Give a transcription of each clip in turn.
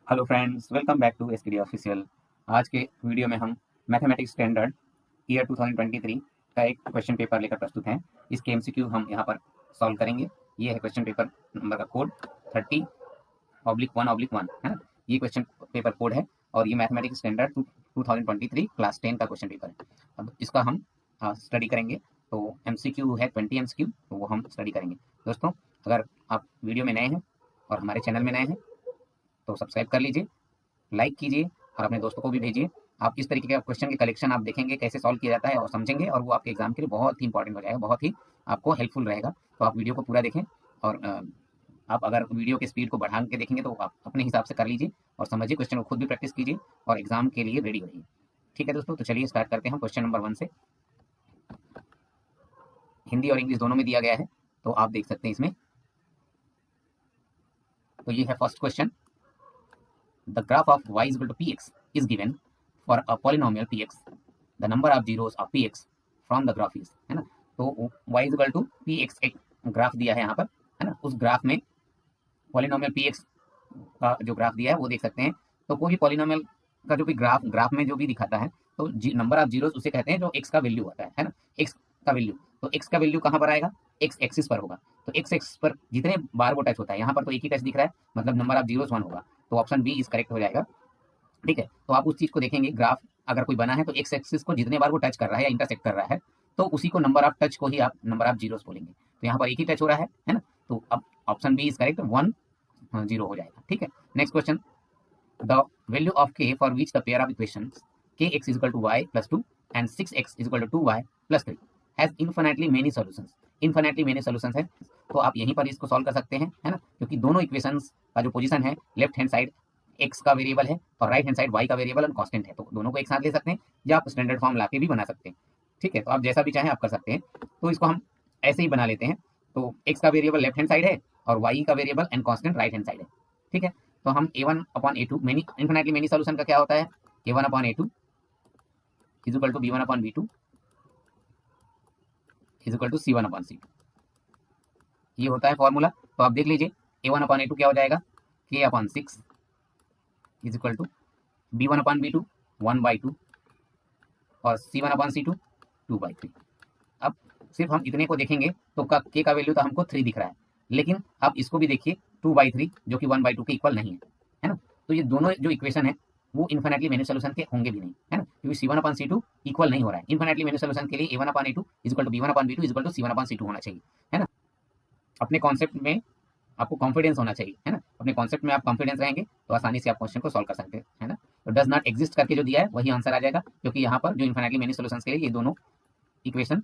Hello friends, welcome back to SKD official. आज के video में हम मैथमेटिक्स स्टैंडर्ड ईयर 2023 का एक क्वेश्चन पेपर लेकर प्रस्तुत हैं। इसके एमसीक्यू हम यहाँ पर सॉल्व करेंगे। ये है क्वेश्चन पेपर नंबर का कोड 30/1/1 है ना। ये क्वेश्चन पेपर कोड है और ये मैथमेटिक्स स्टैंडर्ड 2023 क्लास 10 का क्वेश्चन पेपर है। अब इसका हम स्टडी करेंगे। तो एमसीक्यू है 20 एमसीक्यू, तो वो हम स्टडी करेंगे। दोस्तों, अगर आप वीडियो में नए हैं और हमारे चैनल में नए हैं तो सब्सक्राइब कर लीजिए, लाइक कीजिए और अपने दोस्तों को भी भेजिए। आप इस तरीके के क्वेश्चन के कलेक्शन आप देखेंगे कैसे सॉल्व किया जाता है और समझेंगे, और वो आपके एग्जाम के लिए बहुत ही इंपॉर्टेंट हो जाएगा, बहुत ही आपको हेल्पफुल रहेगा। तो आप वीडियो को पूरा देखें और आप अगर वीडियो की स्पीड को बढ़ा के देखेंगे तो आप अपने हिसाब से कर लीजिए और समझिए, क्वेश्चन को खुद भी प्रैक्टिस कीजिए और एग्जाम के लिए रेडी रहिए। ठीक है दोस्तों, तो चलिए स्टार्ट करते हैं। क्वेश्चन नंबर 1 से हिंदी और इंग्लिश दोनों में दिया गया है, तो आप देख सकते हैं इसमें। तो ये है first question. The graph of y is equal to px is given for a polynomial px. The number of zeros of px from the graph is, है ना। तो y is equal to px एक graph दिया है यहाँ पर, है ना। उस ग्राफ में पॉलिनोमियल px का जो ग्राफ दिया है वो देख सकते हैं। तो कोई भी पॉलिनोमियल का जो भी ग्राफ में जो भी दिखाता है, तो नंबर ऑफ जीरोस उसे कहते हैं जो x का वैल्यू होता है ना। x का वैल्यू, तो x का वैल्यू कहाँ पर आएगा? x एक्सिस पर होगा। तो x एक्सिस पर जितने बार वो टच होता है, यहाँ पर तो एक ही टच दिख रहा है, मतलब नंबर ऑफ जीरोस 1 होगा। तो ऑप्शन बी इज करेक्ट हो जाएगा। ठीक है, तो आप उस चीज को देखेंगे, ग्राफ अगर कोई बना है तो एक्स एक्सिस को जितने बार वो टच कर रहा है या इंटरसेक्ट कर रहा है, तो उसी को नंबर ऑफ टच को ही आप नंबर ऑफ जीरोस बोलेंगे। तो यहाँ पर एक ही टच हो रहा है ना। तो अब ऑप्शन बी इज करेक्ट, 1 0 हो जाएगा। ठीक है, next question. The value of K for which the pair of equations K x is equal to y plus 2 and 6x is equal to 2y plus 3 has infinitely many solutions. Infinitely many solutions है, तो आप यहीं पर इसको solve कर सकते हैं, है ना। क्योंकि दोनों इक्वेशंस का जो पोजीशन है, लेफ्ट हैंड साइड एक्स का वेरिएबल है और राइट हैंड साइड वाई का वेरिएबल और कांस्टेंट है, तो दोनों को एक साथ ले सकते हैं या आप स्टैंडर्ड फॉर्म लाके भी बना सकते हैं। ठीक है, तो आप जैसा भी चाहें आप कर सकते हैं। तो इसको हम ऐसे ही बना लेते हैं। तो एक्स का वेरिएबल लेफ्ट हैंड साइड है और वाई का variable and constant right hand side है। ठीक है, तो हम a1/a2 many infinitely many solution का क्या होता है? a1/a2 is equal to b1/b2 is equal to c1/c2, ये होता है फॉर्मूला। तो आप देख लीजिए, a1/a2 क्या हो जाएगा? k/6 is equal to b1/b2 1/2 और c1/c2 2/3। अब सिर्फ हम इतने को देखेंगे तो के का वैल्यू तो हमको 3 दिख रहा है, लेकिन आप इसको भी देखिए 2/3 जो कि 1/2 के इक्वल नहीं है ना। तो ये दोनों जो इक्वेशन है वो इन्फिनिटली मेनी सोल्यूशन के होंगे भी नहीं, है ना, क्योंकि c1/c2 इक्वल नहीं हो रहा है। इन्फिनिटली मेनी सोल्यूशन के लिए a1/a2 is equal to b1/b2 is equal to c1/c2 होना चाहिए, है ना। अपने कॉन्सेप्ट में आपको कॉन्फिडेंस होना चाहिए, है ना। अपने कॉन्सेप्ट में आप कॉन्फिडेंस रहेंगे तो आसानी से आप क्वेश्चन को सॉल्व कर सकते हैं, है ना। तो डज नॉट एग्जिस्ट करके जो दिया है वही आंसर आ जाएगा, क्योंकि यहाँ पर जो इन्फिनिटली मेनी सोल्यूशन के लिए ये दोनों इक्वेशन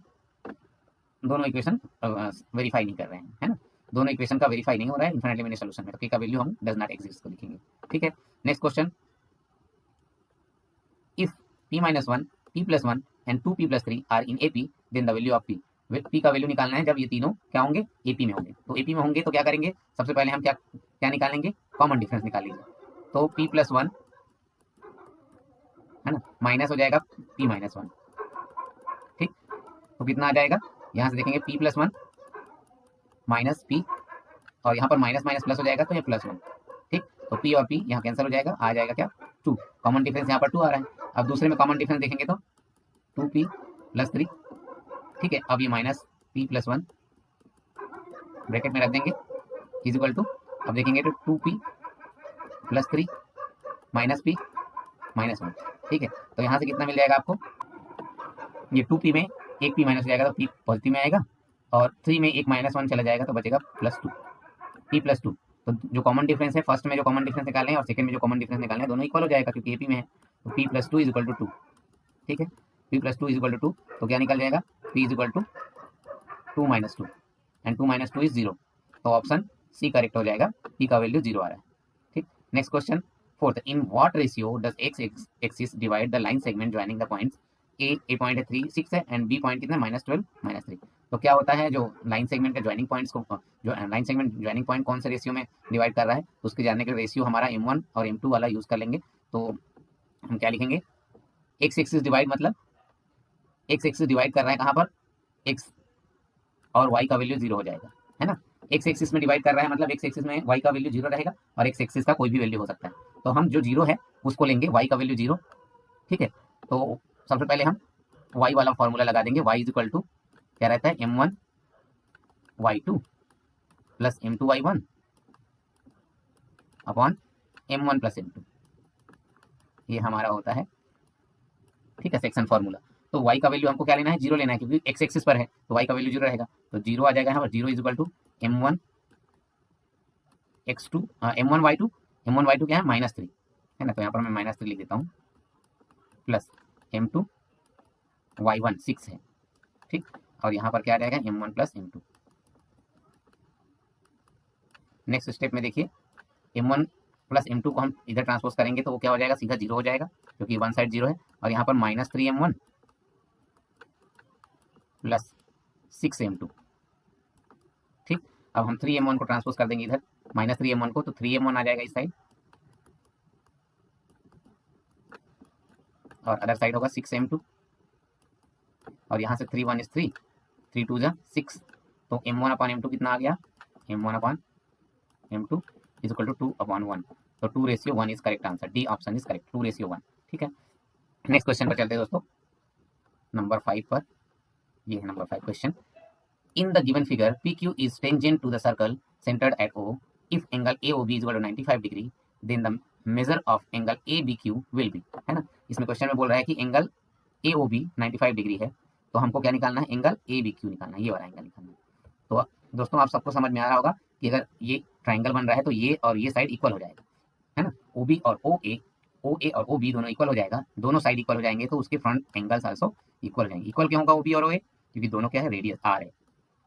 वेरीफाई नहीं कर रहे हैं, है ना। दोनों इक्वेशन का वेरीफाई नहीं हो रहा है इन्फिनिटली मेनी सोल्यूशन में, तो के का वैल्यू हम डज नॉट एग्जिस्ट को लिखेंगे। ठीक है, next question. If p-1 p+1 and 2p+3 are in AP, then the value of p। p का वैल्यू निकालना है जब ये तीनों क्या होंगे? AP में होंगे। तो AP में होंगे तो क्या करेंगे? सबसे पहले हम क्या क्या निकालेंगे? कॉमन डिफरेंस निकाल लीजिए। तो p+1, है ना, माइनस हो जाएगा p-1। ठीक, तो कितना आ जाएगा? यहाँ से देखेंगे p+1 माइनस p, और यहाँ पर माइनस माइनस प्लस हो जाएगा तो ये +1। ठीक, तो p और p यहाँ कैंसिल हो जाएगा, आ जाएगा क्या? 2। कॉमन डिफरेंस यहाँ पर 2 आ रहा है। अब दूसरे में कॉमन डिफरेंस देखेंगे तो 2p+3। ठीक है, अब ये माइनस p+1 ब्रैकेट में रख देंगे इज इक्वल टू, अब देखेंगे तो 2p+3 माइनस p -1। ठीक है, तो यहाँ से कितना मिल जाएगा आपको? ये 2p में एक p माइनस हो जाएगा तो p पॉजिटिव में आएगा, और 3 में एक -1 चला जाएगा तो बचेगा +2, p+2। तो जो कॉमन डिफरेंस है, फर्स्ट में जो कॉमन डिफरेंस निकालने हैं और सेकंड में जो कॉमन डिफरेंस निकालने हैं, दोनों इक्वल हो जाएगा क्योंकि AP में है। तो p+2 इज इक्वल टू 2। ठीक है, p+2 इज इक्वल टू 2, तो क्या निकल जाएगा? p is equal to 2 - 2 and 2 - 2 is 0। तो ऑप्शन सी करेक्ट हो जाएगा, p का वैल्यू 0 आ रहा है। ठीक, next question. Fourth, in what ratio does x axis divide the line segment joining the points A point है 3 6 है एंड बी पॉइंट कितना -12 -3। तो क्या होता है, जो लाइन सेगमेंट के ज्वाइनिंग पॉइंट्स को, जो लाइन सेगमेंट ज्वाइनिंग पॉइंट कौन से रेशियो में डिवाइड कर रहा है, उसके जानने के रेशियो हमारा m1 और m2 वाला यूज कर लेंगे। तो हम क्या लिखेंगे? एक्स एक्सिस डिवाइड, मतलब एक्स एक्सिस डिवाइड कर रहा है कहाँ पर? एक्स और वाई का वैल्यू 0 हो जाएगा, है ना। एक्स एक्सिस में डिवाइड कर रहा है मतलब एक्स एक्सिस में वाई का वैल्यू 0 रहेगा और एक्स एक्सिस का कोई भी वैल्यू हो सकता है। तो हम जो जीरो है उसको लेंगे, y का वैल्यू जीरो, ठीक है। तो सबसे पहले हम y वाला फॉर्मूला लगा देंगे, y इज इक्वल टू क्या रहता है m1 y2 plus m2 y1 upon m1 plus m2, ये हमारा होता है, ठीक है, सेक्शन फॉर्मूला। तो y का वैल्यू हमको क्या लेना है, जीरो लेना है, क्योंकि x एक्सिस पर है तो y का वैल्यू जीरो रहेगा, तो जीरो आ जाएगा यहाँ पर, zero is equal to m1 x2 m1 y2, m1 y2 क्या है -3 है ना, तो यहाँ पर मैं -3 लिख देता हूँ, प्लस m2 y1 6 है, ठीक, और यहाँ पर क्या आ जाएगा m1 plus m2। Next step में देखिए m1 प्लस m2 को हम इधर ट्रांसपोज करेंगे तो वो क्या हो जाएगा, सीधा जीरो हो जाएगा, क्योंकि वन साइड जीरो है, और यहाँ पर -3m1 प्लस 6m2, ठीक। अब हम 3m1 को ट्रांसपोज कर देंगे इधर, -3m1 को, तो 3m1 आ जाएगा इस साइड, और अदर साइड होगा 6m2, और यहाँ से 3 1 इज 3, 3 2 जा 6, तो m1 अपॉन m2 कितना आ गया, m1 upon m2 is equal to 2/1, तो 2:1 is correct answer, D option is correct, 2:1, ठीक है। नेक्स्ट क्वेश्चन पर चलते हैं दोस्तों, नंबर 5 पर, ये है number 5 question. In the given figure PQ is tangent to the circle centred at O, if angle AOB is equal to 95 degree, then the measure of angle ABQ will be, है ना। इसमें question में बोल रहा है कि angle AOB 95 degree है, तो हमको क्या निकालना है, एंगल ABQ निकालना है, ये वाला एंगल निकालना है। तो दोस्तों आप सबको समझ में आ रहा होगा कि अगर ये ट्राइंगल बन रहा है तो ये और ये साइड इक्वल हो जाएगा, है ना, OB और OA और OB दोनों इक्वल हो जाएगा, दोनों साइड इक्वल हो जाएंगे, तो उसके फ्रंट एंगल्स आल्सो इक्वल हो जाएंगे। इक्वल क्यों होगा OB और OA, क्योंकि दोनों क्या है, रेडियस आर है,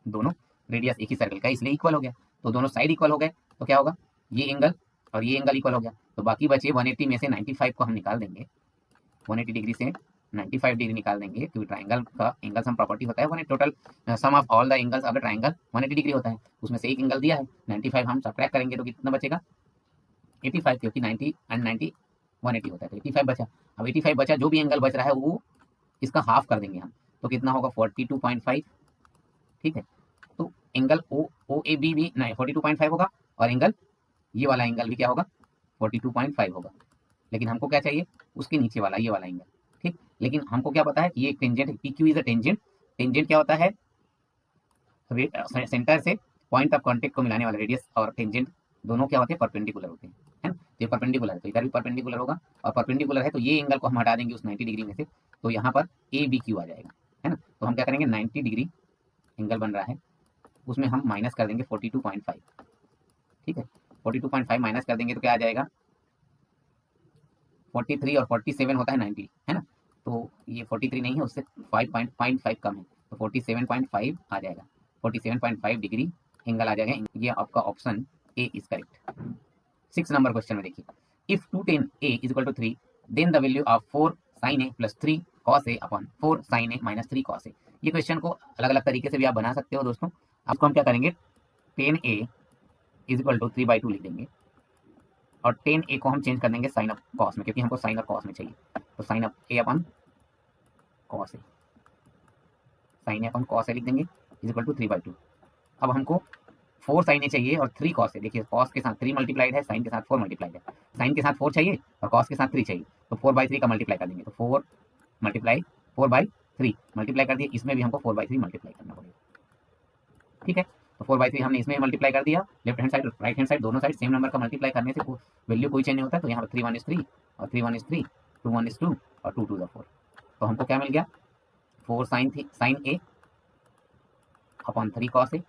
दोनों रेडियस एक ही सर्कल का, इसलिए इक्वल हो गया, तो दोनों साइड इक्वल हो गए, तो क्या होगा, ये एंगल और ये एंगल इक्वल हो गया, तो बाकी बचे 180 में से 95 को हम निकाल देंगे, 180 डिग्री से 95 डिग्री निकाल देंगे, क्योंकि ट्राइंगल का एंगल सम प्रॉपर्टी होता है, one total sum of all the angles of the triangle 180 degree होता है, उसमें से एक एंगल दिया है 95, हम सब्ट्रैक्ट करेंगे तो कितना बचेगा 85, क्योंकि 90 एंड 90 180 होता है, तो 85 बचा। अब 85 बचा, जो भी एंगल बच रहा है वो इसका हाफ कर देंगे हम, तो कितना होगा 42.5, ठीक है। तो एंगल OAB भी नहीं 42.5 होगा, और एंगल ये वाला एंगल भी क्या होगा 42.5 होगा, लेकिन हमको क्या चाहिए, उसके नीचे वाला ये वाला एंगल, ठीक। लेकिन हमको क्या पता है कि ये एक टेंजेंट है, PQ is a tangent, tangent क्या होता है, सेंटर से पॉइंट ऑफ कांटेक्ट को मिलाने वाला रेडियस, और टेंजेंट दोनों क्या होते हैं, परपेंडिकुलर होते हैं, है ना, तो ये परपेंडिकुलर है, तो इधर भी परपेंडिकुलर होगा, और परपेंडिकुलर है तो ये एंगल को हम हटा देंगे उस 90 डिग्री में से, तो यहाँ पर ABQ आ जाएगा, है ना। तो हम क्या करेंगे, 90 डिग्री एंगल बन रहा है, उसमें हम माइनस कर देंगे 42.5, ठीक है, 42.5 माइनस कर देंगे तो क्या आ जाएगा 43, और 47 होता है 90, है ना, तो ये 43 नहीं है, उससे 5.5 कम है, तो 47.5 आ जाएगा, 47.5 डिग्री एंगल आ जाएगा, ये आपका option A is correct. 6 number question में देखिए, if 210A is equal to 3, then the value of 4 sin A plus 3 cos A upon 4 sin A minus 3 cos A। ये क्वेश्चन को अलग अलग तरीके से भी आप बना सकते हो दोस्तों। आपको हम क्या करेंगे, 10A इज इक्वल टू 3/2 लिख देंगे, और 10A को हम चेंज कर देंगे साइन ऑफ कॉस में, क्योंकि हमको साइन ऑफ कॉस में चाहिए, तो sine of A upon cos A, sine A upon cos A लिख देंगे इज इक्वल टू 3/2। अब हमको 4 sin A चाहिए और 3 cos A, देखिए cos के साथ 3 मल्टीप्लाइड है, साइन के साथ 4 मल्टीप्लाइड है, साइन के साथ 4 चाहिए और cos के साथ 3 चाहिए, तो 4/3 का मल्टीप्लाई कर देंगे, तो 4 मल्टीप्लाई 4/3 मल्टीप्लाई कर दिया, इसमें भी हमको 4/3 मल्टीप्लाई करना पड़ेगा, ठीक है। तो 4/3 हमने इसमें मल्टीप्लाई कर दिया, left hand side right hand side दोनों साइड सेम नंबर का मल्टीप्लाई करने से वैल्यू कोई चेंज नहीं होता, तो यहाँ पर 3 1 is 3 और 3 1 is 3, 2 1 is 2 और 2 2 is 4, तो हमको क्या मिल गया 4 sin A upon 3 cos A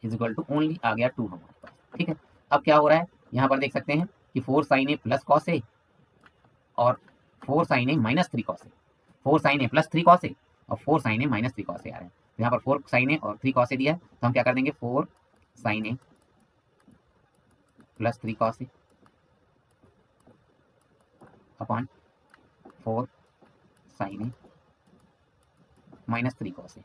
is equal to only आ गया 2 हमारे पास, ठीक है। अब क्या हो रहा है, यहाँ पर देख सकते हैं कि 4 sin A plus cos A और 4 sin A minus 3 cos A, 4 sin A plus 3 cos A और 4 sin A minus 3 cos A आ रहा है, तो यहाँ पर 4 sin A और 3 cos A दिया है, तो हम क्या कर देंगे 4 sin A plus 3 cos A upon 4 sin A minus 3 cos A,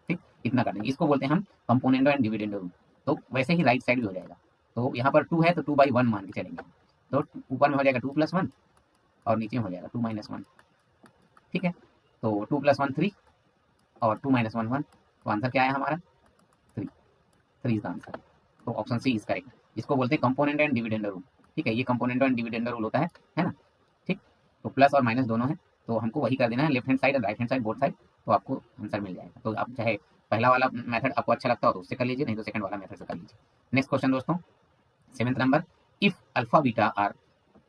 ठीक, इतना कर देंगे, इसको बोलते हैं हम कंपोनेंडो एंड डिविडेंडो रूल। तो वैसे ही राइट साइड भी हो जाएगा, तो यहाँ पर 2 है तो 2/1 मान के चलेंगे, तो ऊपर में हो जाएगा 2 + 1 और नीचे में हो जाएगा 2 - 1, ठीक है। तो 2 + 1 3 और 2 - 1 1, तो आंसर क्या है हमारा 3, 3 इज द आंसर, तो ऑप्शन सी इज करेक्ट। इसको बोलते हैं कंपोनेंट एंड डिविडेंड रूल। ठीक है, ये कंपोनेंट एंड डिविडेंड रूल होता है ना। ठीक, तो प्लस और माइनस दोनों है, तो हमको वही कर देना है, लेफ्ट हैंड साइड और right hand side both side, तो आपको आंसर मिल जाएगा। तो आप चाहे पहला वाला मेथड आपको अच्छा लगता हो तो उससे कर लीजिए, नहीं तो सेकंड वाला मेथड से कर लीजिए। नेक्स्ट क्वेश्चन दोस्तों, 7th number, if alpha beta are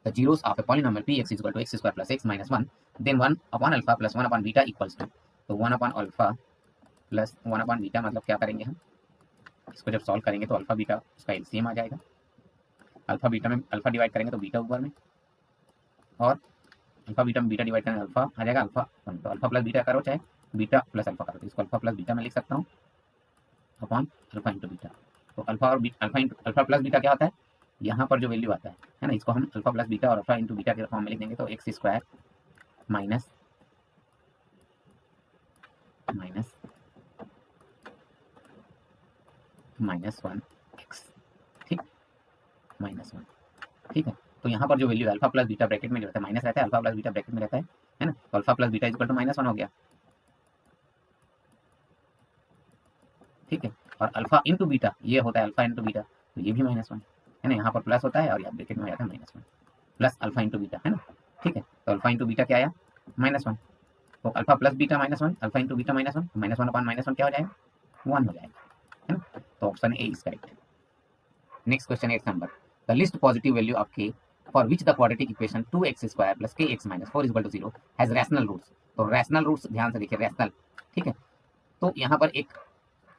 the zeros of a polynomial px is equal to x square plus x minus 1, then 1 upon alpha plus 1 upon beta equals to, तो 1 upon alpha plus 1 upon beta मतलब क्या करेंगे हम, इसको जब solve करेंगे तो alpha beta उसका एलसीएम आ जाएगा। अल्फा बीटा में अल्फा डिवाइड करेंगे तो बीटा ऊपर में, और अल्फा बीटा में बीटा डिवाइड करेंगे अल्फा आ जाएगा अल्फा। तो अल्फा प्लस बीटा करो चाहे बीटा प्लस अल्फा करो, तो इसको अल्फा प्लस बीटा में लिख सकता हूँ अपॉन अल्फा इंटू बीटा। तो अल्फा और अल्फा प्लस बीटा क्या होता है, यहाँ पर जो वैल्यू आता है ना, इसको हम अल्फा प्लस बीटा और अल्फा इंटू बीटा के फॉर्म में लिख देंगे, तो x square minus minus minus 1 x, ठीक, माइनस 1। ठीक है, तो यहाँ पर जो value alpha plus beta bracket में जो रहता है माइनस रहता है, अल्फा प्लस बीटा ब्रैकेट में रहता है ना, तो alpha plus beta equal to -1 हो गया। ठीक है, और अल्फा इंटू बीटा ये होता है अल्फा इंटू बीटा, तो ये भी -1 है ना, यहाँ पर प्लस होता है और यहाँ ब्रैकेट में आ जाता है -1 प्लस अल्फा इंटू बीटा, है ना। ठीक है, तो अल्फा इंटू बीटा क्या आया -1, तो alpha plus beta -1 alpha into beta -1, -1 upon -1 क्या हो जाएगा 1 हो जाएगा, है ना। तो option A is correct. Next question 8 number, the least positive value of K for which the quadratic equation 2x square plus kx minus 4 equal to 0 has rational roots. तो rational roots ध्यान से देखिए, रैशनल, ठीक है, तो यहाँ पर एक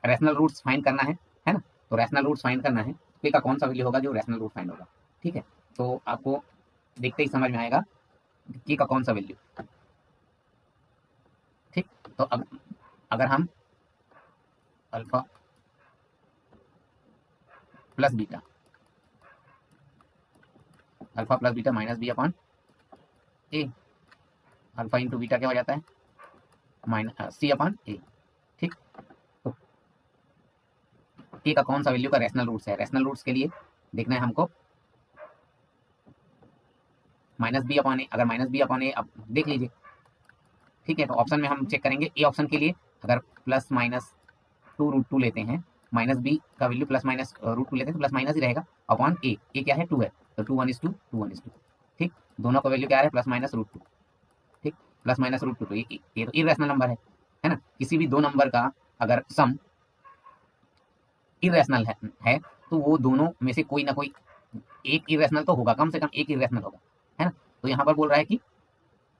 रैशनल रूट्स फाइंड करना है ना। तो रैशनल रूट्स फाइंड करना है, के का कौन सा वैल्यू होगा जो रैशनल रूट फाइंड होगा। ठीक है, तो आपको देखते ही समझ में आएगा के का कौन सा वैल्यू। ठीक, तो अब अगर हम alpha plus beta minus B upon A, alpha into beta क्या हो जाता है माइनस सी अपॉन ए। ठीक, तो ए का कौन सा वैल्यू का रैशनल रूट्स है, रैशनल रूट्स के लिए देखना है हमको माइनस बी अपॉन ए, अगर माइनस बी अपॉन ए अब देख लीजिए। ठीक है, तो ऑप्शन में हम चेक करेंगे ए ऑप्शन के लिए, अगर प्लस माइनस 2√2 लेते हैं, माइनस बी का वैल्यू प्लस माइनस √2 लेते हैं तो प्लस माइनस ही रहेगा अपॉन ए, ए क्या है 2 है, तो 2 1 is 2 2 1 is 2। ठीक, दोनों का वैल्यू क्या आ रहा है प्लस माइनस √2। ठीक, प्लस माइनस √2, तो ये तो इरेशनल नंबर है ना। किसी भी दो नंबर का अगर सम इरेशनल है तो वो दोनों में से कोई ना कोई एक इरेशनल तो होगा, कम से कम एक इरेशनल होगा, है ना। तो यहाँ पर बोल रहा है कि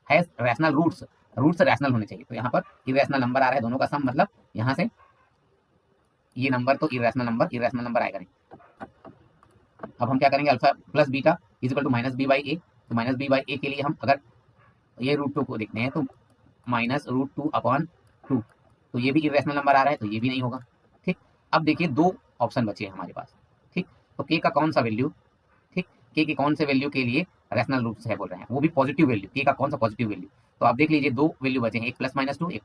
has rational roots, roots rational होने चाहिए, तो यहाँ पर इरेशनल नंबर आ रहा है दोनों का सम, मतलब यहाँ से ये नंबर तो इरेशनल नंबर आएगा नहीं। अब हम क्या करेंगे, alpha plus beta is equal to minus B by A, तो माइनस बी बाई ए के लिए हम अगर ये √2 को देखते हैं तो माइनस √2 अपॉन 2, तो ये भी इरेशनल नंबर आ रहा है, तो ये भी नहीं होगा। ठीक, अब देखिए दो ऑप्शन बचे हैं हमारे पास। ठीक, तो के का कौन सा वैल्यू, ठीक, के कौन से वैल्यू के लिए रैशनल रूट्स है बोल रहे हैं, वो भी पॉजिटिव वैल्यू, के का कौन सा पॉजिटिव वैल्यू। तो आप देख लीजिए दो वैल्यू बचे हैं, एक प्लस माइनस 2 एक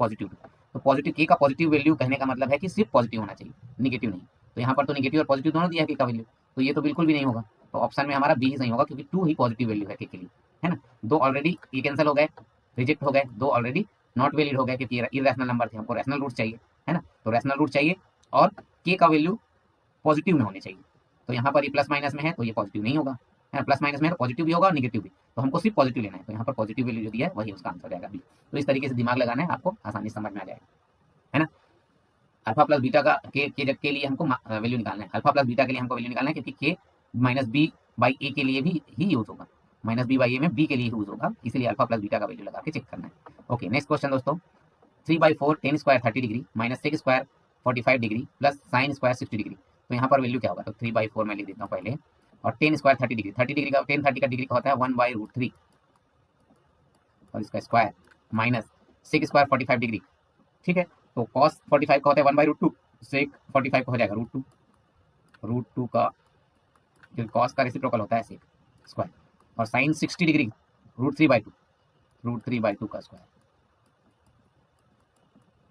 पॉजिटिव 2। तो पॉजिटिव के का पॉजिटिव वैल्यू कहने का मतलब है कि सिर्फ पॉजिटिव होना चाहिए, निगेटिव नहीं। तो यहाँ पर तो निगेटिव और पॉजिटिव दोनों दिया है के का वैल्यू, तो ये तो बिल्कुल भी नहीं होगा। तो ऑप्शन में हमारा बी ही सही होगा, क्योंकि 2 ही पॉजिटिव वैल्यू है के लिए, है ना। दो ऑलरेडी ये कैंसिल हो गए, रिजेक्ट हो गए, दो ऑलरेडी नॉट वैलिड हो गए क्योंकि इरेशनल नंबर थे, हमको रैशनल रूट चाहिए, है ना। तो रैशनल रूट चाहिए और के का वैल्यू पॉजिटिव में होने चाहिए। तो यहाँ पर ये प्लस माइनस में है तो ये पॉजिटिव नहीं होगा, है ना, प्लस माइनस में है तो पॉजिटिव भी होगा और निगेटिव भी, तो हमको सिर्फ पॉजिटिव लेना है, तो यहाँ पर पॉजिटिव वैल्यू जो दिया है वही उसका आंसर रहेगा बी। तो इस तरीके से दिमाग लगाना है, आपको आसानी से समझ में आ जाएगा, है ना। अल्फा प्लस बीटा का के लिए हमको वैल्यू निकालना है, अल्फा प्लस बीटा के लिए हमको वैल्यू निकालना है, क्योंकि के माइनस बी बाई ए के लिए भी ही यूज होगा, माइनस बी बाई ए में बी के लिए यूज होगा, इसलिए अल्फा प्लस बीटा का वैल्यू लगा के चेक करना है। ओके, नेक्स्ट क्वेश्चन दोस्तों, 3/4 10 square 30 degree minus 6 square 45 degree plus sine square 60 degree, तो यहाँ पर वैल्यू क्या होगा, तो 3/4 मैं लिख देता हूँ पहले, और 10 स्क्वायर 30 डिग्री, 30 डिग्री का 10 30 का डिग्री का होता है 1/√3 और इसका स्क्वायर माइनस 6 स्क्वायर 45 डिग्री। ठीक है, तो कॉस 45 का होता है 1/√2, सेक 45 का हो जाएगा √2 का, जो कॉस का रेसिप्रोकल होता है सेक स्क्वायर, और साइन 60 डिग्री √3/2 का स्क्वायर।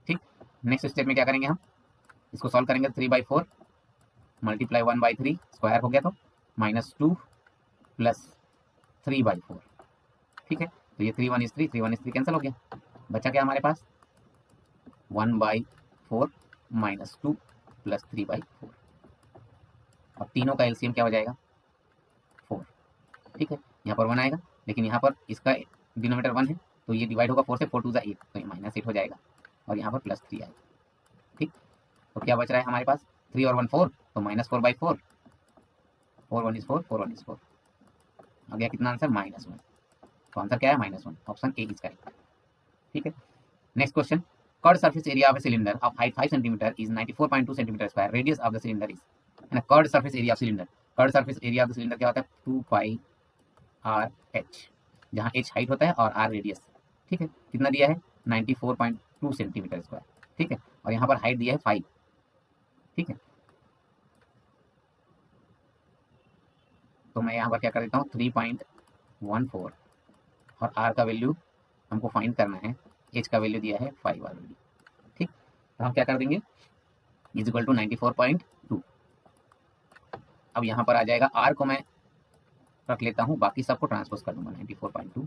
ठीक, नेक्स्ट स्टेप में क्या करेंगे, हम इसको सॉल्व करेंगे, 3/4 मल्टीप्लाई 1/3 स्क्वायर हो गया, तो -2 प्लस 3/4। ठीक है, तो ये 3 1 is 3 3 1 is 3 कैंसिल हो गया, बचा क्या हमारे पास 1/4 -2 प्लस 3/4। अब तीनों का एलसीएम क्या हो जाएगा 4, ठीक है। यहाँ पर 1 आएगा, लेकिन यहाँ पर इसका डिनोमिनेटर 1 है तो ये डिवाइड होगा 4 से, 4 2 8, तो ये -8 हो जाएगा और यहाँ पर +3 आएगा, ठीक। तो क्या बच रहा है हमारे पास 3 और 1 4, तो -4/4, 4 1 is 4, 4 1 is 4, आ गया कितना आंसर -1। तो आंसर क्या है -1, ऑप्शन ए इज करेक्ट, ठीक है। Next question, curd surface area of a cylinder of height 5 centimetre is 94.2 centimetre square, radius of the cylinder is, है ना। Curd surface area of cylinder, curd surface area of the cylinder क्या होता है 2 पाई R H, जहाँ H height होता है और are radius, ठीक है। कितना दिया है 94.2 सेंटीमीटर स्क्वायर, ठीक है। और यहाँ पर हाइट दिया है 5, ठीक है। तो मैं यहाँ पर क्या कर देता हूँ 3.14 और आर का वैल्यू हमको फाइंड करना है, एच का वैल्यू दिया है 5 ऑलरेडी, ठीक। तो हम क्या कर देंगे इज इक्वल टू 94.2। अब यहाँ पर आ जाएगा आर को मैं रख लेता हूँ, बाकी सबको ट्रांसपोज कर दूंगा 94.2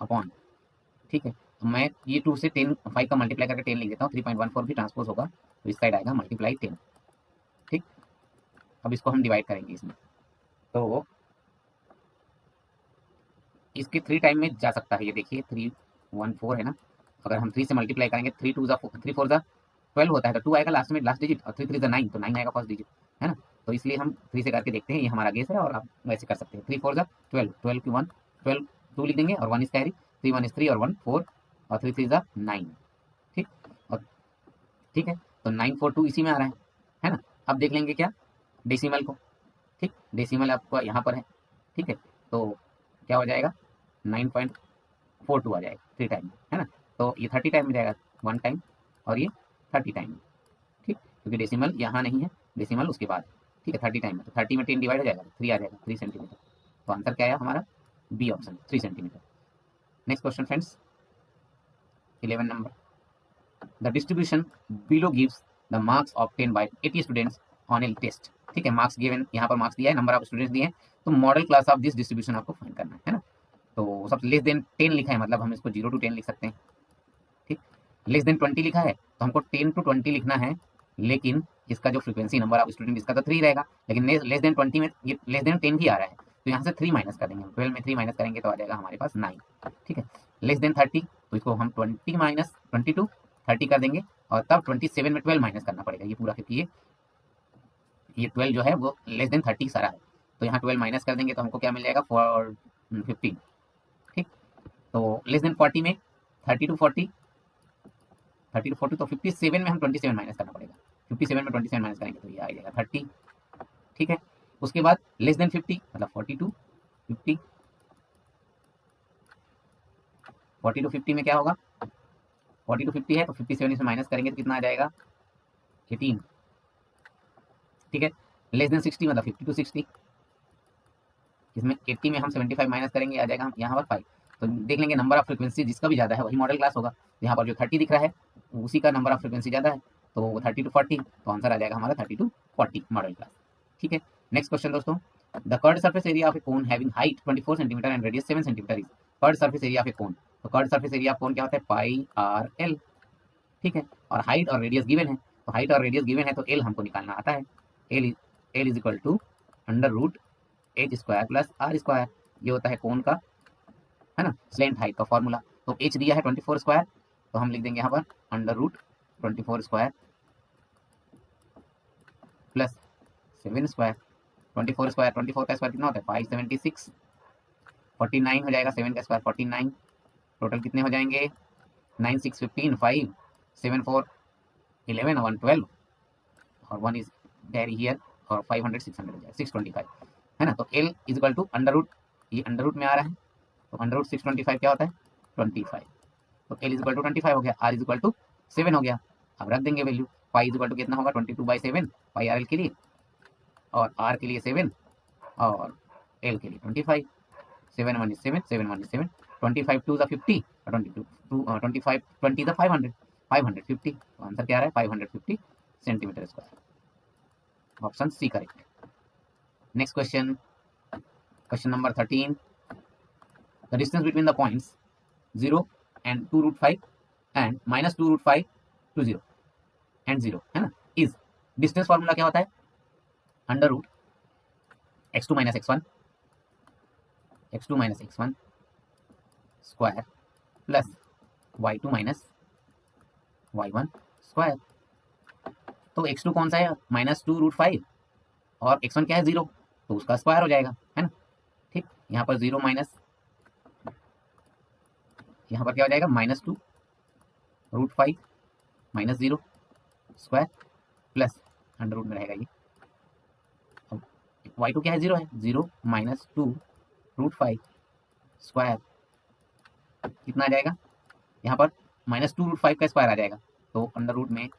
अपॉन, ठीक है। तो मैं ये 2 से 10 5 का मल्टीप्लाई करके 10 लिख देता हूँ, 3.14 भी ट्रांसपोज होगा तो इस साइड आएगा मल्टीप्लाई 10, ठीक। अब इसको हम डिवाइड करेंगे इसमें, तो इसके 3 टाइम में जा सकता है, ये देखिए 314 है ना, अगर हम 3 से मल्टीप्लाई करेंगे 3 2 3 4 12 होता है तो 2 आएगा लास्ट में, लास्ट डिजिट, और 3 3 9, तो 9 आएगा फर्स्ट डिजिट, है ना। तो इसलिए हम 3 से करके देखते हैं, ये हमारा गेस है और आप वैसे कर सकते हैं। 3 4 12, 12 की 1 12 2 लिख देंगे और 1 इज कैरी, 3 1 इज 3 और 1 4 और 3 3 9, ठीक। और ठीक है, तो 942 इसी में आ रहा है ना। अब देख लेंगे क्या डेसिमल को, ठीक। डेसिमल आपको यहाँ पर है, ठीक है। तो क्या हो जाएगा 9.42 आ जाएगा 3 टाइम, है ना। तो ये 30 टाइम में जाएगा 1 टाइम और ये 30 टाइम में, ठीक। क्योंकि डेसिमल यहाँ नहीं है, डेसिमल उसके बाद, ठीक है। 30 टाइम में, तो 30 में 10 डिवाइड हो जाएगा, 3 आ जाएगा 3 सेंटीमीटर। तो आंसर क्या आया हमारा B option 3 centimetre. Next question friends 11 number, the distribution below gives the marks obtain by 80 students on a test, ठीक है। मार्क्स गिवन, यहाँ पर मार्क्स दिया है, नंबर ऑफ स्टूडेंट्स दिए हैं, तो model class of this distribution आपको फाइंड करना है ना। तो सब लेस देन 10 लिखा है, मतलब हम इसको 0 to 10 लिख सकते हैं, ठीक। लेस देन 20 लिखा है तो हमको 10 to 20 लिखना है, लेकिन इसका जो फ्रीक्वेंसी नंबर ऑफ स्टूडेंट इसका तो 3 रहेगा, लेकिन लेस देन 20 में ये लेस देन 10 ही आ रहा है, तो यहाँ से 3 माइनस कर देंगे, 12 में 3 माइनस करेंगे तो आ जाएगा हमारे पास 9, ठीक है। लेस देन 30 तो इसको हम 20 माइनस 22 30 कर देंगे, और तब 27 में 12 माइनस करना पड़ेगा ये पूरा, क्योंकि ये 12 जो है वो लेस देन 30 सारा है, तो यहाँ 12 माइनस कर देंगे तो हमको क्या मिल जाएगा 15, ठीक। तो लेस देन 40 में 30 to 40 तो 57 में हम 27 माइनस करना पड़ेगा, 57 में 27 माइनस करेंगे तो ये आ जाएगा 30, ठीक है। उसके बाद लेस देन 50 मतलब 40 to 50, 40 to 50 में क्या होगा 40 to 50 है तो 57 से माइनस करेंगे तो कितना आ जाएगा 18, ठीक है। लेस देन 60 मतलब 50 to 60, इसमें 80 में हम 75 माइनस करेंगे, आ जाएगा हम यहाँ पर 5। तो देख लेंगे नंबर ऑफ फ्रीक्वेंसी जिसका भी ज़्यादा है वही मॉडल क्लास होगा, यहाँ पर जो 30 दिख रहा है उसी का नंबर ऑफ फ्रीक्वेंसी ज़्यादा है, तो 30 to 40, तो आंसर आ जाएगा हमारा 30 to 40 मॉडल क्लास, ठीक है। नेक्स्ट क्वेश्चन दोस्तों, the curved surface area of a cone having height 24 centimetre and radius 7 centimetre is curved surface area of a cone. तो curved surface area of cone क्या होता है पाई R L, ठीक है। और हाइट और रेडियस गिवन है, तो हाइट और रेडियस गिवन है तो एल हमको निकालना आता है, L is equal to under root H square plus R square, ये होता है कोन का, है ना, स्लेंट हाइट का फॉर्मूला। तो एच दिया है 24 स्क्वायर, तो हम लिख देंगे यहाँ पर under root 24 square plus 7 square, 24 square 24 का स्क्वायर कितना होता है 576, 49 हो जाएगा, 7 का स्क्वायर 49, टोटल कितने हो जाएंगे 9 6 15 5 7 4 11 1 12 और 1 इज कैरी हियर, और 500 600 हो जाएगा 625, है ना। तो L is equal to under root, ये अंडर रूट में आ रहा है, तो अंडर रूट 625 क्या होता है 25, तो एल इज इक्वल टू 25 हो गया, आर इज इक्वल टू 7 हो गया। अब रख देंगे value, pi is equal to कितना होगा 22/7 पाई आर एल के लिए, और आर के लिए 7 और एल के लिए 25, 7 1 is 7 7 1 is 7, 25 2 is 50 और 25 20 is 500 550, तो आंसर क्या आ रहा है 550 centimetre square, option C correct. Next question, question number 13, the distance between the points 0 and 2√5 and -2√5 to 0 and 0, है ना, इज डिस्टेंस फॉर्मूला क्या होता है under root x2 minus x1 square plus y2 minus y1 square. तो x2 कौन सा है, -2√5 और x1 क्या है 0, तो उसका स्क्वायर हो जाएगा, है ना। ठीक, यहाँ पर 0 माइनस, यहाँ पर क्या हो जाएगा -2√5 minus 0 square plus under root में रहेगा ये। अब y2 क्या है 0 है, 0 माइनस 2√5 स्क्वायर कितना आ जाएगा, यहाँ पर -2√5 का स्क्वायर आ जाएगा, तो अंडर रूट में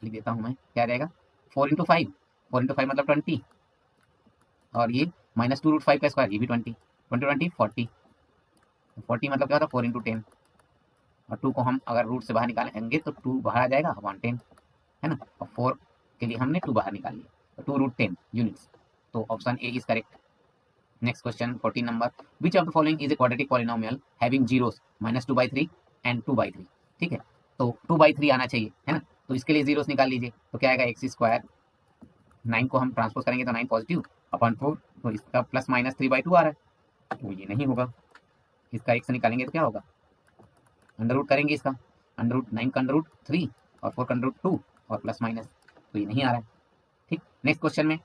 लिख देता हूँ मैं, क्या आ जाएगा 4 इंटू 5 मतलब 20, और ये -2√5 का स्क्वायर, ये भी 20 40 मतलब क्या होता है 4 इंटू 10, और 2 को हम अगर रूट से बाहर निकालेंगे तो 2 बाहर आ जाएगा 110, है ना। और 4 के लिए हमने 2 बाहर निकाल लिया, तो 2√10 यूनिट्स, तो option A is correct. Next question 14 number, which of the following is a quadratic polynomial having zeros -2/3 and 2/3। ठीक है, तो 2/3 आना चाहिए, है ना, तो इसके लिए जीरोस निकाल लीजिए, तो क्या आएगा x स्क्वायर, 9 को हम ट्रांसपोज करेंगे तो 9 पॉजिटिव अपॉन 4, तो इसका प्लस माइनस 3/2 आ रहा है, तो ये नहीं होगा। इसका x निकालेंगे तो क्या होगा, अंडर रूट करेंगे इसका, अंडर रूट 9 का अंडर रूट 3 और 4 का अंडर रूट 2 और प्लस माइनस, तो ये नहीं आ रहा है। ठीक, नेक्स्ट क्वेश्चन में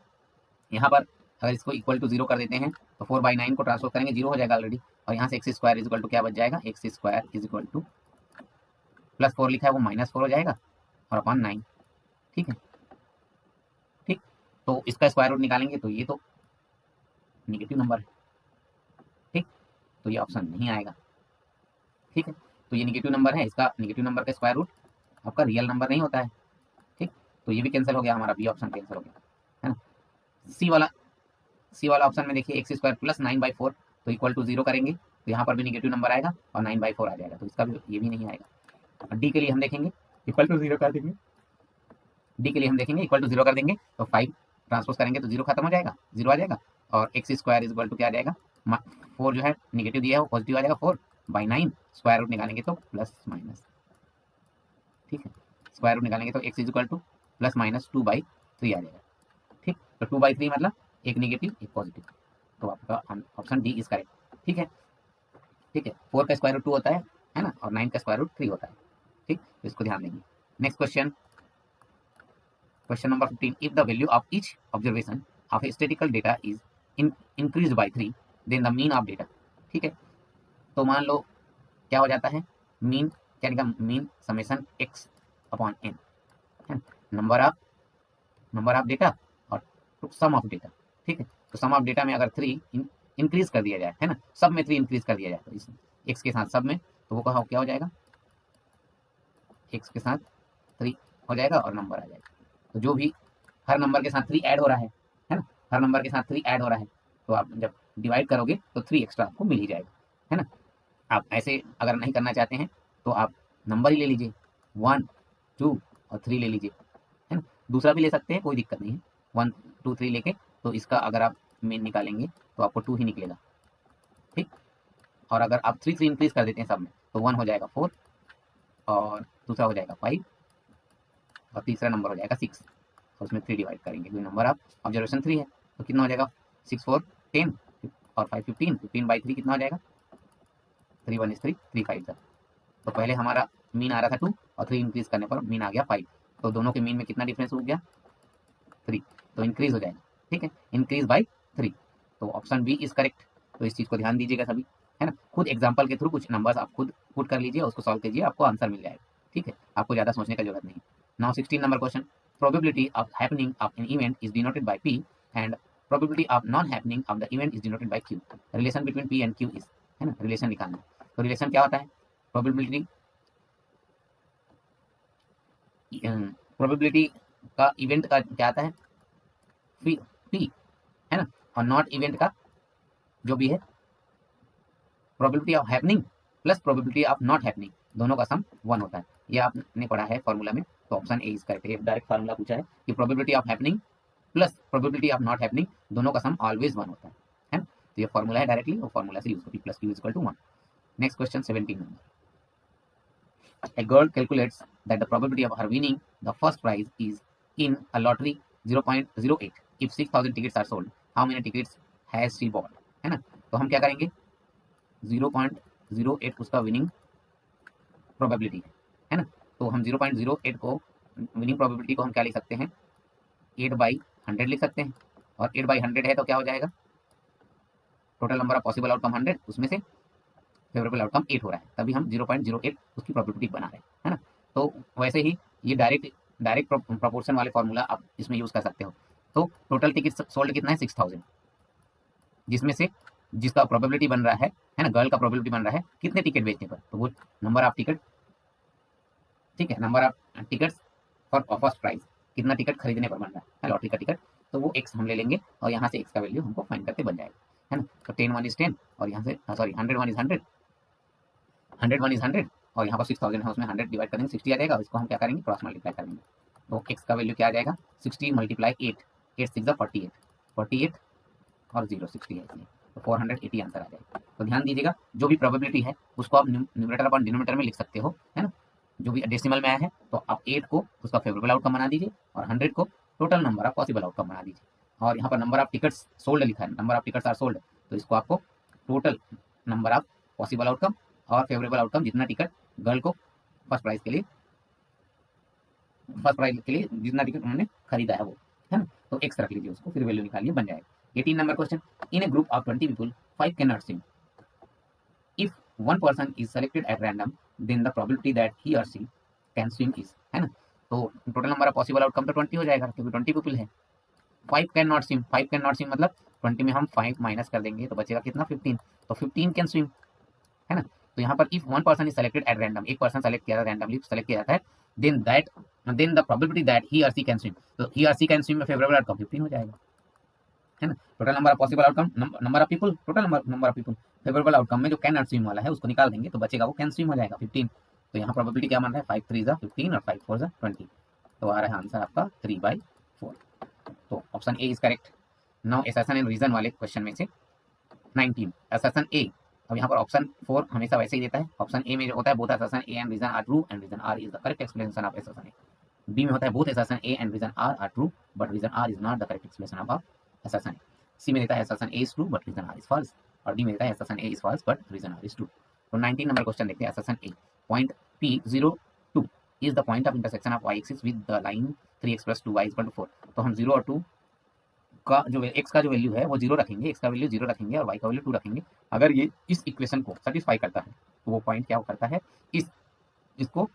यहाँ पर अगर इसको इक्वल टू 0 कर देते हैं तो 4/9 को ट्रांसफर करेंगे, 0 हो जाएगा ऑलरेडी, और यहाँ से x square is equal to क्या बच जाएगा, x square is equal to plus 4 लिखा है वो -4 हो जाएगा और अपॉन 9। ठीक है, ठीक, तो इसका स्क्वायर रूट निकालेंगे तो ये तो निगेटिव नंबर है। ठीक, तो ये ऑप्शन नहीं आएगा। ठीक है, तो ये निगेटिव नंबर है, इसका निगेटिव नंबर का स्क्वायर रूट आपका रियल नंबर नहीं होता है। ठीक, तो ये भी कैंसिल हो गया, हमारा बी ऑप्शन कैंसिल हो गया, है ना। सी वाला ऑप्शन में देखिए x स्क्वायर प्लस 9/4, तो इक्वल टू 0 करेंगे तो यहाँ पर भी निगेटिव नंबर आएगा और 9/4 आ जाएगा, तो इसका भी ये भी नहीं आएगा। डी के लिए हम देखेंगे इक्वल टू 0 कर देंगे, डी के लिए हम देखेंगे इक्वल टू 0 कर देंगे तो 5 ट्रांसपोज करेंगे तो 0 खत्म हो जाएगा, 0 आ जाएगा, और x square is equal to क्या आ जाएगा, 4 जो है निगेटिव दिया है वो पॉजिटिव आ जाएगा, 4/9 स्क्वायर रूट निकालेंगे तो प्लस माइनस। ठीक है, स्क्वायर रूट निकालेंगे तो x is equal to plus minus 2/3 आ जाएगा। ठीक, तो 2/3 मतलब एक निगेटिव एक पॉजिटिव, तो आपका ऑप्शन डी इज करेक्ट। ठीक है, ठीक है, 4 का स्क्वायर रूट 2 होता है ना, और 9 का स्क्वायर रूट 3 होता है। ठीक, तो इसको ध्यान देंगे। Next question, question number 15, if the value of each observation of a statical data is increase by 3 then the mean of data. ठीक है, तो मान लो क्या हो जाता है, मीन क्या लिखा, mean summation x upon n है, नंबर ऑफ डेटा और सम ऑफ डेटा। ठीक है, तो सम ऑफ डेटा में अगर 3 इंक्रीज कर दिया जाए, है ना, सब में 3 इंक्रीज कर दिया जाए, तो इस x के साथ सब में, तो वो क्या हो जाएगा, x के साथ 3 हो जाएगा और नंबर आ जाएगा। तो जो भी हर नंबर के साथ 3 ऐड हो रहा है ना, हर नंबर के साथ 3 ऐड हो रहा है, तो आप जब डिवाइड करोगे तो 3 एक्स्ट्रा आपको मिल ही जाएगा, है ना। आप ऐसे अगर नहीं करना चाहते हैं तो आप नंबर ही ले लीजिए, 1 2 और 3 ले लीजिए, है ना। दूसरा भी ले सकते हैं, कोई दिक्कत नहीं है, 1 2 3 लेके, तो इसका अगर आप मीन निकालेंगे तो आपको 2 ही निकलेगा। ठीक, और अगर आप 3 इंक्रीज कर देते हैं सब में, तो 1 हो जाएगा 4 और दूसरा हो जाएगा 5 और तीसरा नंबर हो जाएगा 6, और उसमें 3 डिवाइड करेंगे, क्योंकि नंबर ऑफ ऑब्जर्वेशन 3 है, तो कितना हो जाएगा 6 4 10 और 5 15, 15/3 कितना हो जाएगा, 3 1 is 3 3 5 है। तो पहले हमारा मीन आ रहा था 2 और 3 इंक्रीज करने पर मीन आ गया 5, तो दोनों के मीन में कितना डिफरेंस हो गया 3, तो इंक्रीज हो जाएगा। ठीक है, इंक्रीज बाय 3, तो ऑप्शन बी इज करेक्ट। तो इस चीज़ को ध्यान दीजिएगा सभी, है ना। खुद एग्जाम्पल के थ्रू कुछ नंबर्स आप खुद पुट कर लीजिए, उसको सॉल्व कीजिए, आपको आंसर मिल जाएगा। ठीक है, आपको ज़्यादा सोचने की जरूरत नहीं। Now 16 number question, probability of happening of an event is denoted by P and probability of non happening of the event is denoted by Q। Relation between P and Q is, है ना, relation निकालना है। तो relation क्या होता है, probability probability का event का क्या आता है P, है ना, और नॉट इवेंट का जो भी है probability of happening plus probability of not happening, दोनों का सम 1 होता है। ये आपने पढ़ा है फॉर्मूला में, तो ऑप्शन ए इज करेक्ट है। डायरेक्ट फार्मूला पूछा है कि probability of happening plus probability of not happening, दोनों का सम ऑलवेज 1 होता है ना। तो ये फॉर्मूला है डायरेक्टली, वो फॉर्मूला से यूज करो, P plus Q is equal to 1। Next question 17 number, a girl calculates that the probability of her winning the first prize is in a lottery 0.08. If 6,000 tickets are sold, how many tickets has she bought, है ना। तो हम क्या करेंगे, 0.08 उसका winning probability है ना। तो हम 0.08 को विनिंग प्रोबेबिलिटी को हम क्या लिख सकते हैं, 8/100 लिख सकते हैं। और 8/100 है तो क्या हो जाएगा, total number of possible outcome 100, उसमें से फेवरेबल आउटकम 8 हो रहा है, तभी हम 0.08 उसकी प्रोबेबिलिटी बना रहे हैं, है ना। तो वैसे ही ये डायरेक्ट प्रोपोर्शन वाले फॉर्मूला आप इसमें यूज कर सकते हो। तो टोटल टिकट सोल्ड कितना है, 6000, जिसमें से जिसका प्रोबेबिलिटी बन रहा है ना, गर्ल का प्रोबेबिलिटी बन रहा है कितने टिकट बेचने पर, तो वो नंबर ऑफ टिकट, ठीक है, number of tickets for first price, कितना टिकट खरीदने पर बन रहा है लॉटरी का टिकट, तो वो एक्स हम ले लेंगे और यहाँ से एक्स का वैल्यू हमको फाइंड करके बन जाएगा, है ना। तो 10 1 is 10 और यहाँ से सॉरी 100 1 is 100, 100 1 is 100 और यहाँ पर 6000 है, उसमें 100 डिवाइड करेंगे 60 आ जाएगा, इसको हम क्या करेंगे, क्रॉस मल्टीप्लाई करेंगे। तो एक्स का वैल्यू क्या आ जाएगा, 60 × 8, 8 6 48, 48 और 0 60 है इसलिए, तो 480 आंसर आ जाएगा। तो ध्यान दीजिएगा, जो भी प्रोबेबिलिटी है उसको आप न्यूमरेटर अपन डिनोमिनेटर में लिख सकते हो, है ना। जो भी डेसिमल में आया है तो आप 8 को उसका फेवरेबल आउटकम बना दीजिए और 100 को total number of possible outcome बना दीजिए। और यहाँ पर नंबर ऑफ टिकट्स सोल्ड लिखा है, number of tickets are sold, तो इसको आपको total number of possible outcome और फेवरेबल आउटकम, जितना टिकट गर्ल को फर्स्ट प्राइज के लिए जितना टिकट उन्होंने खरीदा है वो, है ना। तो एक्स रख लीजिए उसको, फिर वैल्यू निकालिए, बन जाएगा। 18 number question, in A group of 20 people 5 can not swim, if one person is selected at random then the probability that he or she can swim is, है ना। तो total number of possible outcome तो 20 हो जाएगा क्योंकि 20 people है। 5 can not swim, 5 can not swim मतलब 20 में हम 5 माइनस कर देंगे तो बचेगा कितना, 15, तो 15 कैन स्विम, है ना। तो यहाँ पर if one person is selected at random, एक पर्सन सेलेक्ट किया जाता है, रैंडमली सेलेक्ट किया जाता है, then the probability that he or she can swim, तो he or she can swim में फेवरेबल आउटकम 15 हो जाएगा, है ना। Total number of possible outcome, number of people, total number of people, favourable outcome में जो कैन नॉट स्विम वाला है उसको निकाल देंगे तो बचेगा वो कैन स्विम हो जाएगा 15। तो यहाँ प्रोबेबिलिटी क्या मान रहा है, 5 3 ज़ा 15 और 5 4 ज़ा 20, तो आ रहा है आंसर आपका 3/4। तो option A is correct. Now assertion and reason वाले क्वेश्चन में से 19 एसेशन ए, अब यहाँ पर ऑप्शन 4 हमेशा वैसे ही देता है। ऑप्शन ए में जो होता है both assertion A and reason R true and reason R is the correct explanation of assertion A. B में होता है both assertion A and reason R true but reason R is not the correct explanation of assertion A. C में देता है assertion A is true but reason R is false, और D में देता है assertion A is false but reason R is true. तो 19 number question देखते हैं, assertion A, point P02 is the point of intersection of y axis with the line 3x + 2y = 4। तो हम 0 और 2 का जो एक्स का जो वैल्यू है वो 0 रखेंगे, एक्स का वैल्यू 0 रखेंगे और वाई का वैल्यू 2 रखेंगे। अगर ये इस इक्वेशन को सेटिस्फाई करता है तो वो पॉइंट क्या करता है, इसको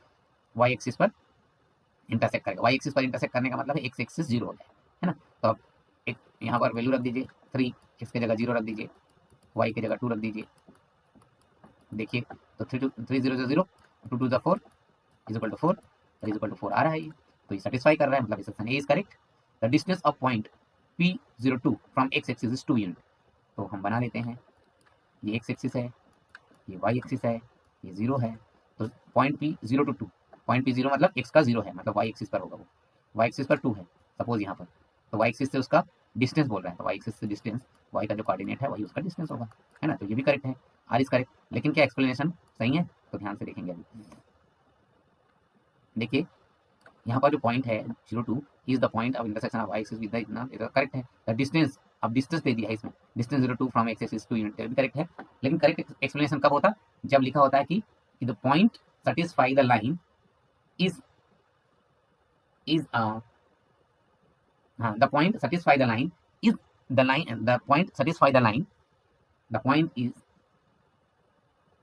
वाई एक्सिस पर इंटरसेक्ट करेगा। वाई एक्सिस पर इंटरसेक्ट करने का मतलब है एक्स एक्सिस 0 हो जाए, है ना। तो अब एक यहाँ पर वैल्यू रख दीजिए 3, एक्स की जगह 0 रख दीजिए, वाई की जगह 2 रख दीजिए। देखिए तो 3 0 0 2 2 4 = 4, 4 आ रहा है ये, तो ये सेटिस्फाई कर रहा है, मतलब section A is correct. The distance of point P02 from x axis is 2 unit. तो हम बना लेते हैं, ये एक्स एक्सिस है, ये वाई एक्सिस है, ये 0 है। तो point P0 to 2, point P0 मतलब एक्स का 0 है, मतलब वाई एक्सिस पर होगा वो, वाई एक्सिस पर 2 है सपोज यहाँ पर, तो वाई एक्सिस से उसका डिस्टेंस बोल रहा है, तो वाई एक्सिस से डिस्टेंस, वाई का जो कोऑर्डिनेट है वही उसका डिस्टेंस होगा, है ना। तो ये भी करेक्ट है, आर इज करेक्ट। लेकिन क्या एक्सप्लेनेशन सही है, तो ध्यान से देखेंगे अभी। देखिए यहाँ पर जो पॉइंट है 02 is the point of intersection of y axis with the इतना, करेक्ट है। द डिस्टेंस, अब डिस्टेंस दे दिया है इसमें, distance 02 from x axis 2 unit, भी करेक्ट है। लेकिन करेक्ट एक्सप्लेनेशन कब होता, जब लिखा होता है कि the point satisfy the line is हाँ, the point satisfy the line is the line, the point satisfy the line, the point is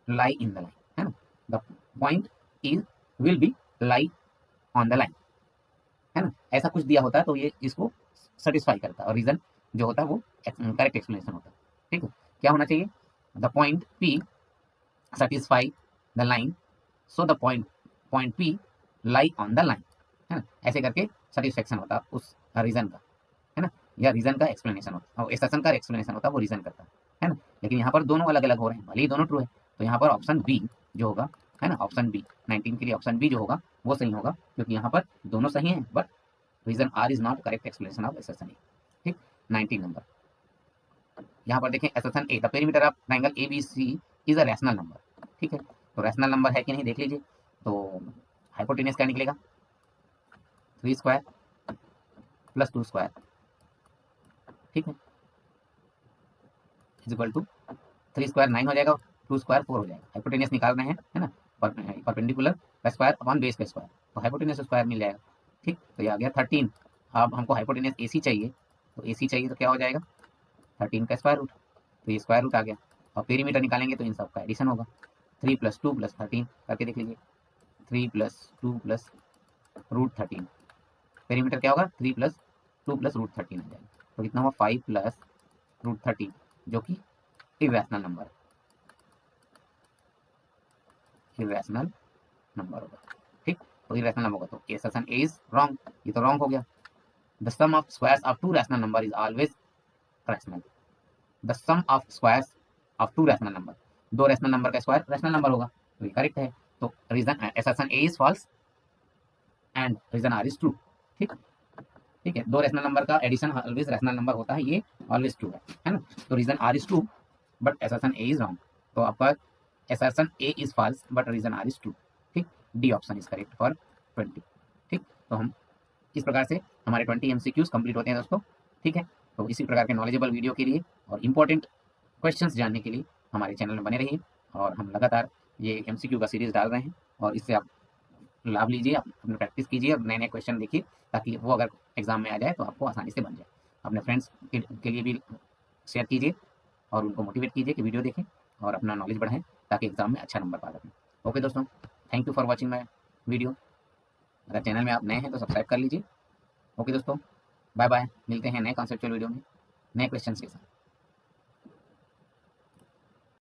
lie in the line, है ना। The point is will be lie on the line, है ना। ऐसा कुछ दिया होता है तो ये इसको सेटिस्फाई करता है, और रीजन जो होता है वो करेक्ट एक्सप्लेनेशन होता है, ठीक है। क्या होना चाहिए, the point P satisfy the line, so the point P lie on the line, है ना। ऐसे करके सेटिस्फेक्शन होता है उस रीजन का, है ना, या रीजन का एक्सप्लेनेशन होता है, एक्सप्रेशन का एक्सप्लेनेशन होता है वो रीजन करता है ना। लेकिन यहाँ पर दोनों अलग अलग हो रहे हैं, भले ही दोनों ट्रू है, तो यहाँ पर ऑप्शन बी जो होगा, है ना, ऑप्शन बी 19 के लिए ऑप्शन बी जो होगा वो सही होगा, क्योंकि यहाँ पर दोनों सही हैं but reason R is not correct explanation of assertion A, ठीक। 19 नंबर यहाँ पर देखें, assertion A, the perimeter of triangle ABC is a rational number, ठीक है। तो रैशनल नंबर है कि नहीं देख लीजिए, तो हाइपोटेनस क्या निकलेगा, 3² + 2², ठीक है। इज इक्वल टू 3 स्क्वायर 9 हो जाएगा, 2 स्क्वायर 4 हो जाएगा। हाइपोटेनियस निकाल रहे हैं, है ना, परपेंडिकुलर का स्क्वायर अपॉन बेस का स्क्वायर, तो हाइपोटेनियस स्क्वायर मिल जाएगा। ठीक, तो ये आ गया 13। अब हमको हाइपोटेनियस AC चाहिए, तो AC चाहिए तो क्या हो जाएगा 13 का स्क्वायर रूट, तो ये स्क्वायर रूट आ गया। और पेरीमीटर निकालेंगे तो इन सब का एडिशन होगा, 3 + 2 + 13 करके देख लीजिए, 3 + 2 + √13, पेरीमीटर क्या होगा 3 + 2 + √13 आ जाएगा। तो कितना हुआ 5 + √13, जो कि इरेशनल नंबर, इरेशनल नंबर होगा। ठीक, तो इरेशनल नंबर होगा तो assertion A इज रॉन्ग, ये तो रॉन्ग हो गया। The sum of squares of 2 rational number is always rational. The sum of squares of 2 rational number, 2 rational number का स्क्वायर रैशनल नंबर होगा, तो ये करेक्ट है। तो reason assertion A is false and reason R is true. ठीक, ठीक है, 2 rational number का एडिशन ऑलवेज रैशनल नंबर होता है, ये ऑलवेज ट्रू है ना। तो reason R is true but assertion A is wrong, तो आपका assertion A is false but reason R is true. ठीक, D option is correct for 20। ठीक, तो हम इस प्रकार से हमारे 20 MCQs कंप्लीट होते हैं दोस्तों। ठीक है, तो इसी प्रकार के नॉलेजेबल वीडियो के लिए और इंपॉर्टेंट क्वेश्चंस जानने के लिए हमारे चैनल में बने रहिए, और हम लगातार ये MCQ का सीरीज डाल रहे हैं, और इससे आप लाभ लीजिए, आप अपनी प्रैक्टिस कीजिए और नए नए क्वेश्चन देखिए, ताकि वो अगर एग्जाम में आ जाए तो आपको आसानी से बन जाए। अपने फ्रेंड्स के लिए भी शेयर कीजिए और उनको मोटिवेट कीजिए कि वीडियो देखें और अपना नॉलेज बढ़ाएं, ताकि एग्जाम में अच्छा नंबर पा सकें। ओके दोस्तों, thank you for watching my video. अगर चैनल में आप नए हैं तो सब्सक्राइब कर लीजिए। ओके दोस्तों, बाय बाय, मिलते हैं नए कॉन्सेप्चुअल वीडियो में नए क्वेश्चन के साथ।